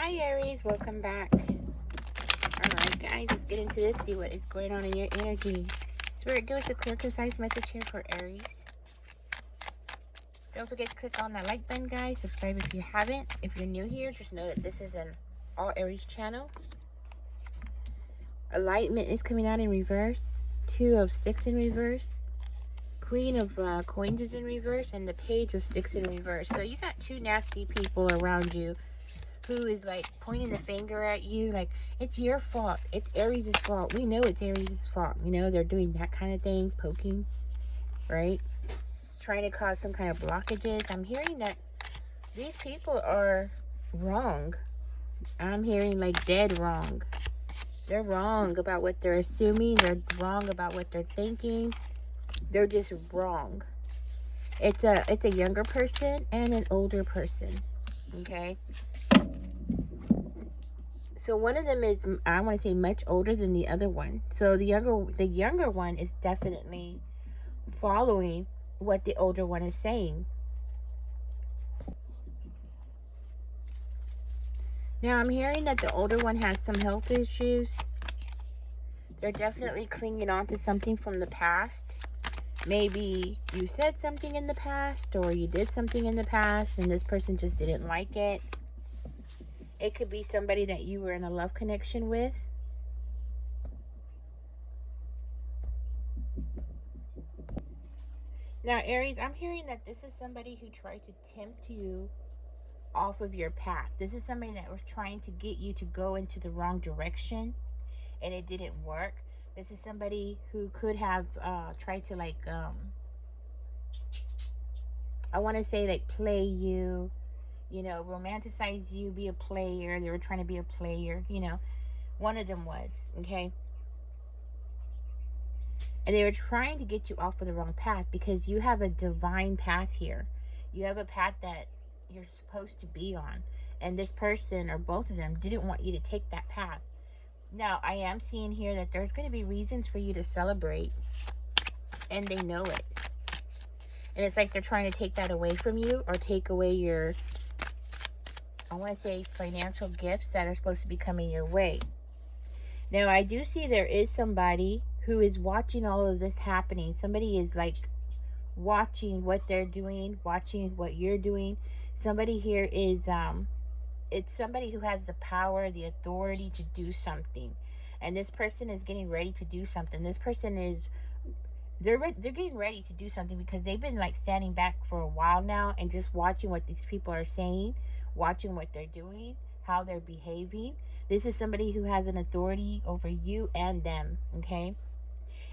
Hi Aries, welcome back. Alright guys, let's get into this, see what is going on in your energy. Spirit, give us a clear, concise message here for Aries. Don't forget to click on that like button, guys. Subscribe if you haven't. If you're new here, just know that this is an all Aries channel. Enlightenment is coming out in reverse. Two of Sticks in reverse. Queen of Coins is in reverse. And the Page of Sticks in reverse. So you got two nasty people around you who is like pointing the finger at you, like it's your fault, it's Aries' fault. We know it's Aries' fault. You know, they're doing that kind of thing, poking, right? Trying to cause some kind of blockages. I'm hearing that these people are wrong. I'm hearing like dead wrong. They're wrong about what they're assuming. They're wrong about what they're thinking. They're just wrong. It's a younger person and an older person. Okay. So one of them is, I want to say, much older than the other one. So the younger one is definitely following what the older one is saying. Now I'm hearing that the older one has some health issues. They're definitely clinging on to something from the past. Maybe you said something in the past, or you did something in the past and this person just didn't like it. It could be somebody that you were in a love connection with. Now, Aries, I'm hearing that this is somebody who tried to tempt you off of your path. This is somebody that was trying to get you to go into the wrong direction, and it didn't work. This is somebody who could have tried to, like, I want to say, like, play you, you know, romanticize you, be a player. They were trying to be a player, you know. One of them was, okay? And they were trying to get you off of the wrong path because you have a divine path here. You have a path that you're supposed to be on. And this person, or both of them, didn't want you to take that path. Now, I am seeing here that there's going to be reasons for you to celebrate. And they know it. And it's like they're trying to take that away from you, or take away your, I want to say, financial gifts that are supposed to be coming your way. Now, I do see there is somebody who is watching all of this happening. Somebody is like watching what they're doing, watching what you're doing. Somebody here is, it's somebody who has the power, the authority to do something. And this person is getting ready to do something. This person is, they're getting ready to do something because they've been like standing back for a while now and just watching what these people are saying, watching what they're doing, how they're behaving. This is somebody who has an authority over you and them, okay?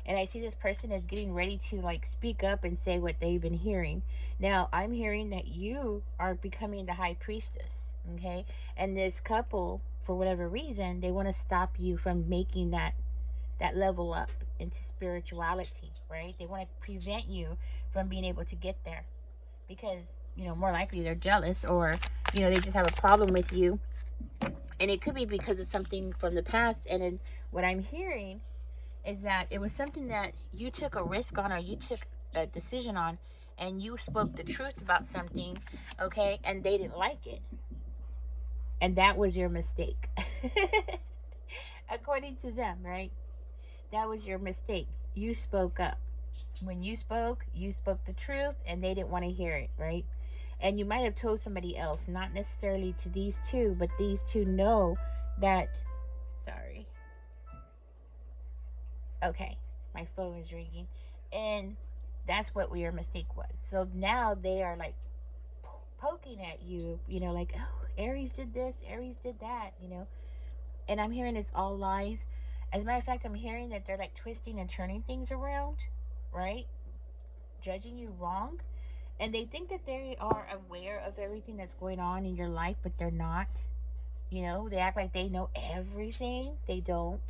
And I see this person is getting ready to like speak up and say what they've been hearing. Now, I'm hearing that you are becoming the high priestess, okay? And this couple, for whatever reason, they want to stop you from making that level up into spirituality, right? They want to prevent you from being able to get there because, you know, more likely they're jealous, or, you know, they just have a problem with you. And it could be because of something from the past. And then what I'm hearing is that it was something that you took a risk on, or you took a decision on, and you spoke the truth about something, okay? And they didn't like it. And that was your mistake. According to them, right? That was your mistake. You spoke up. When you spoke the truth, and they didn't want to hear it, right? And you might have told somebody else, not necessarily to these two, but these two know that, sorry. Okay, my phone is ringing. And that's what your mistake was. So now they are like poking at you, you know, like, oh, Aries did this, Aries did that, you know. And I'm hearing it's all lies. As a matter of fact, I'm hearing that they're like twisting and turning things around, right? Judging you wrong. And they think that they are aware of everything that's going on in your life, but they're not. You know, they act like they know everything. They don't.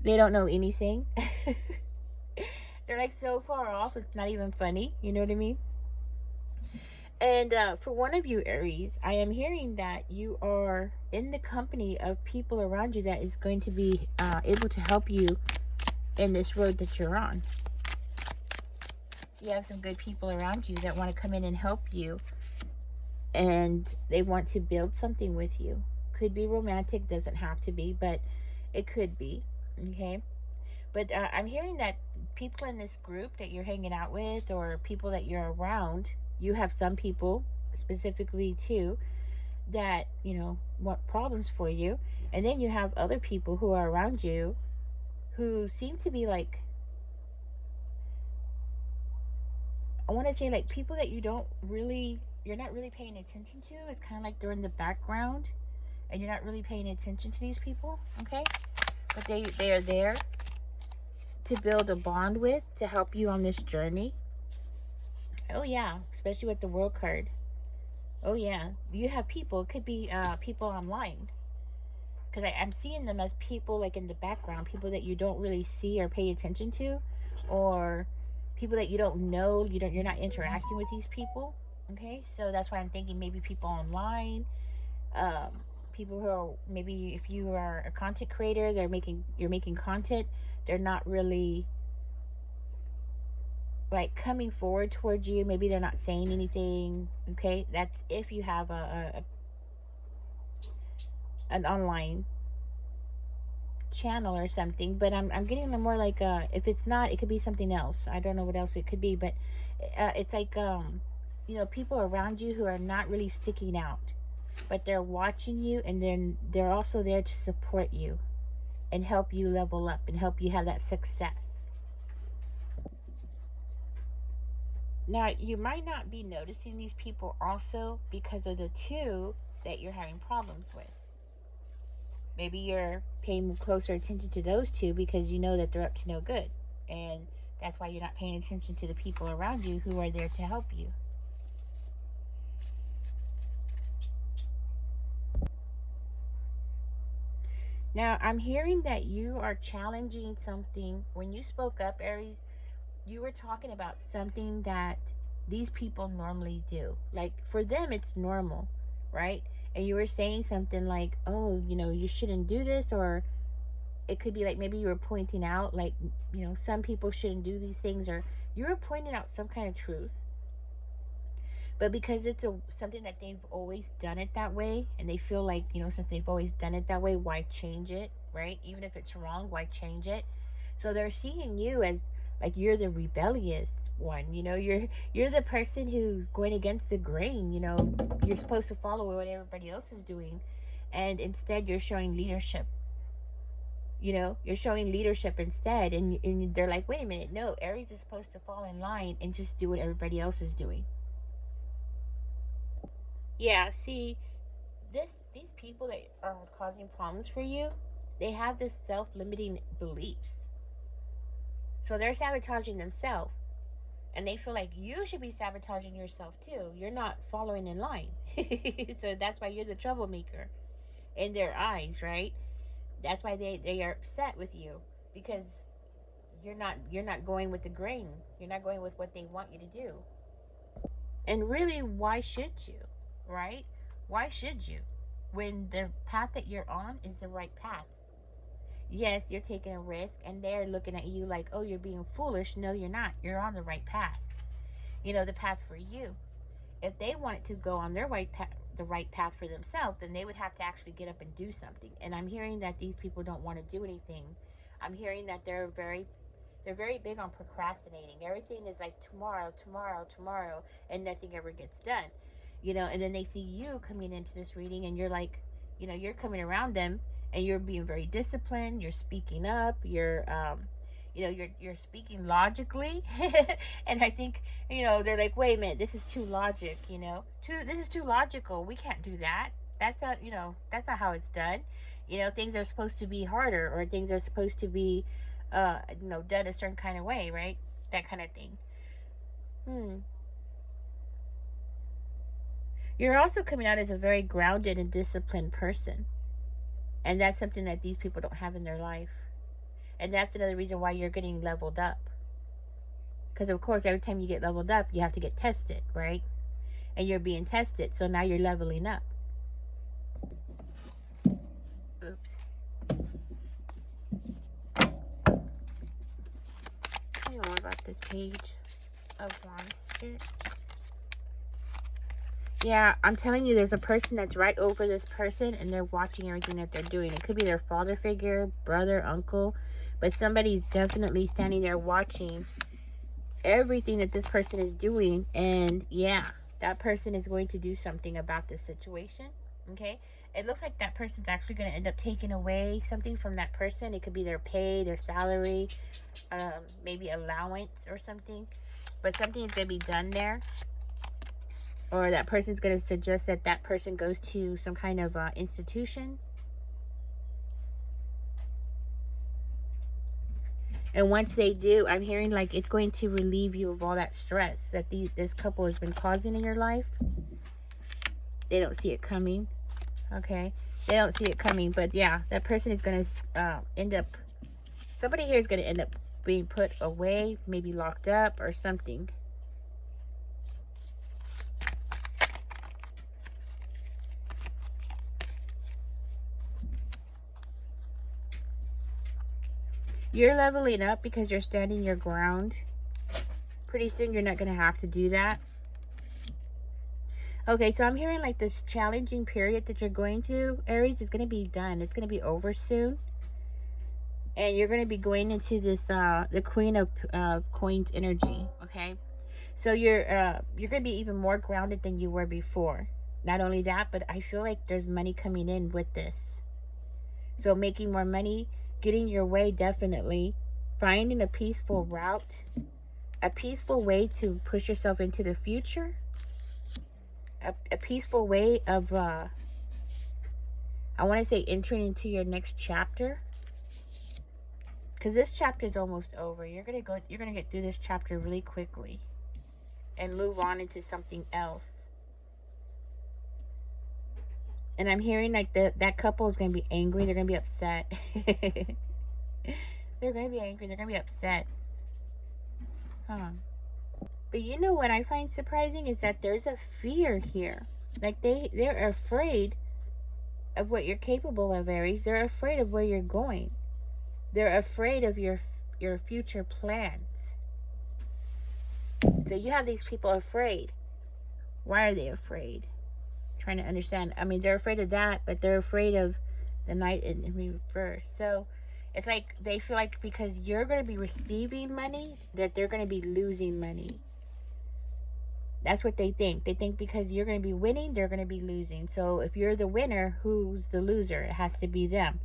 They don't know anything. They're like so far off, it's not even funny. You know what I mean? And for one of you, Aries, I am hearing that you are in the company of people around you that is going to be able to help you in this road that you're on. You have some good people around you that want to come in and help you and they want to build something with you. Could be romantic, doesn't have to be, but it could be. Okay. But I'm hearing that people in this group that you're hanging out with, or people that you're around, you have some people specifically too that, you know, want problems for you. And then you have other people who are around you who seem to be like, I want to say, like people that you're not really paying attention to. It's kind of like they're in the background and you're not really paying attention to these people, okay? But they are there to build a bond with, to help you on this journey. Oh yeah, especially with the World card. Oh yeah, you have people. It could be people online, because I'm seeing them as people like in the background, people that you don't really see or pay attention to, or people that you don't know. You're not interacting with these people. Okay, so that's why I'm thinking maybe people online, um, people who are, maybe if you are a content creator, you're making content, they're not really like coming forward towards you. Maybe they're not saying anything. Okay, that's if you have an online channel or something. But I'm getting them more like, if it's not, it could be something else. I don't know what else it could be, but it's like, you know, people around you who are not really sticking out, but they're watching you, and then they're also there to support you and help you level up and help you have that success. Now, you might not be noticing these people also because of the two that you're having problems with. Maybe you're paying closer attention to those two because you know that they're up to no good. And that's why you're not paying attention to the people around you who are there to help you. Now, I'm hearing that you are challenging something. When you spoke up, Aries, you were talking about something that these people normally do. Like for them, it's normal, right? And you were saying something like, oh, you know, you shouldn't do this, or it could be like maybe you were pointing out, like, you know, some people shouldn't do these things, or you were pointing out some kind of truth. But because it's something that they've always done it that way, and they feel like, you know, since they've always done it that way, why change it, right? Even if it's wrong, why change it? So they're seeing you as like you're the rebellious one. You know, you're the person who's going against the grain. You know, you're supposed to follow what everybody else is doing, and instead you're showing leadership. You know, you're showing leadership instead, and they're like, wait a minute, no, Aries is supposed to fall in line and just do what everybody else is doing. Yeah, see, these people that are causing problems for you, they have this self-limiting beliefs. So they're sabotaging themselves, and they feel like you should be sabotaging yourself too. You're not following in line. So that's why you're the troublemaker in their eyes, right? That's why they are upset with you, because you're not going with the grain. You're not going with what they want you to do. And really, why should you? Right? Why should you? When the path that you're on is the right path. Yes, you're taking a risk, and they're looking at you like, oh, you're being foolish. No, you're not. You're on the right path. You know, the path for you. If they wanted to go on their the right path for themselves, then they would have to actually get up and do something. And I'm hearing that these people don't want to do anything. I'm hearing that they're very big on procrastinating. Everything is like tomorrow, tomorrow, tomorrow, and nothing ever gets done. You know, and then they see you coming into this reading, and you're like, you know, you're coming around them, and you're being very disciplined. You're speaking up. You know, you're speaking logically. And I think, you know, they're like, wait a minute, this is too logic. You know, this is too logical. We can't do that. That's not, you know, that's not how it's done. You know, things are supposed to be harder, or things are supposed to be, you know, done a certain kind of way, right? That kind of thing. Hmm. You're also coming out as a very grounded and disciplined person. And that's something that these people don't have in their life. And that's another reason why you're getting leveled up. Because, of course, every time you get leveled up, you have to get tested, right? And you're being tested. So now you're leveling up. Oops. I don't know about this page of Wands here. Yeah, I'm telling you, there's a person that's right over this person, and they're watching everything that they're doing. It could be their father figure, brother, uncle, but somebody's definitely standing there watching everything that this person is doing. And yeah, that person is going to do something about this situation. Okay, it looks like that person's actually going to end up taking away something from that person. It could be their pay, their salary, maybe allowance or something, but something is going to be done there. Or that person's going to suggest that that person goes to some kind of institution. And once they do, I'm hearing like it's going to relieve you of all that stress that this couple has been causing in your life. They don't see it coming. Okay, they don't see it coming. But yeah, that person is going to end up, somebody here is going to end up being put away, maybe locked up or something. You're leveling up because you're standing your ground. Pretty soon you're not going to have to do that. Okay, so I'm hearing like this challenging period that you're going to, Aries, is going to be done. It's going to be over soon. And you're going to be going into this, the Queen of Coins energy, okay? So you're going to be even more grounded than you were before. Not only that, but I feel like there's money coming in with this. So making more money, getting your way, definitely. Finding a peaceful route, a peaceful way to push yourself into the future, a peaceful way of, I want to say, entering into your next chapter. Because this chapter is almost over. You're going to get through this chapter really quickly and move on into something else. And I'm hearing like that couple is going to be angry. They're going to be upset. They're going to be angry. They're going to be upset. Huh. But you know what I find surprising is that there's a fear here. Like they're afraid of what you're capable of, Aries. They're afraid of where you're going. They're afraid of your future plans. So you have these people afraid. Why are they afraid? Trying to understand. I mean, they're afraid of that, but they're afraid of the Knight in reverse. So it's like they feel like because you're going to be receiving money, that they're going to be losing money. That's what they think. They think because you're going to be winning, they're going to be losing. So if you're the winner, who's the loser? It has to be them.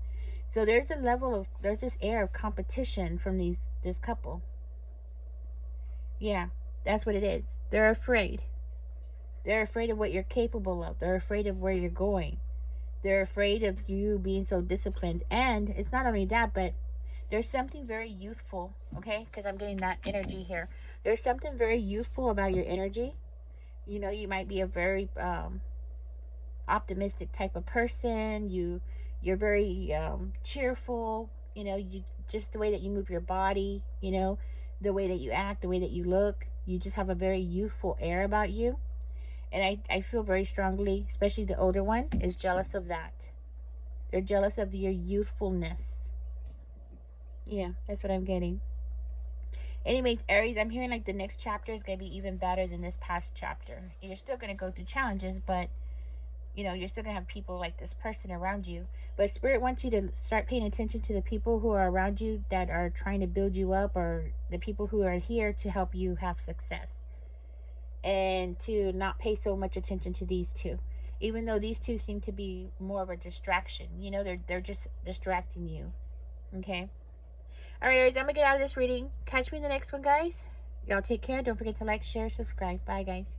So there's this air of competition from this couple. Yeah, that's what it is. They're afraid. They're afraid of what you're capable of. They're afraid of where you're going. They're afraid of you being so disciplined. And it's not only that, but there's something very youthful, okay? Because I'm getting that energy here. There's something very youthful about your energy. You know, you might be a very optimistic type of person. You're very cheerful. You know, you just the way that you move your body. You know, the way that you act, the way that you look. You just have a very youthful air about you. And I feel very strongly, especially the older one, is jealous of that. They're jealous of your youthfulness. Yeah, that's what I'm getting. Anyways, Aries, I'm hearing like the next chapter is going to be even better than this past chapter. You're still going to go through challenges, but you know, you're still going to have people like this person around you. But Spirit wants you to start paying attention to the people who are around you that are trying to build you up, or the people who are here to help you have success. And to not pay so much attention to these two. Even though these two seem to be more of a distraction. You know, they're just distracting you. Okay? Alright, Aries, I'm going to get out of this reading. Catch me in the next one, guys. Y'all take care. Don't forget to like, share, subscribe. Bye, guys.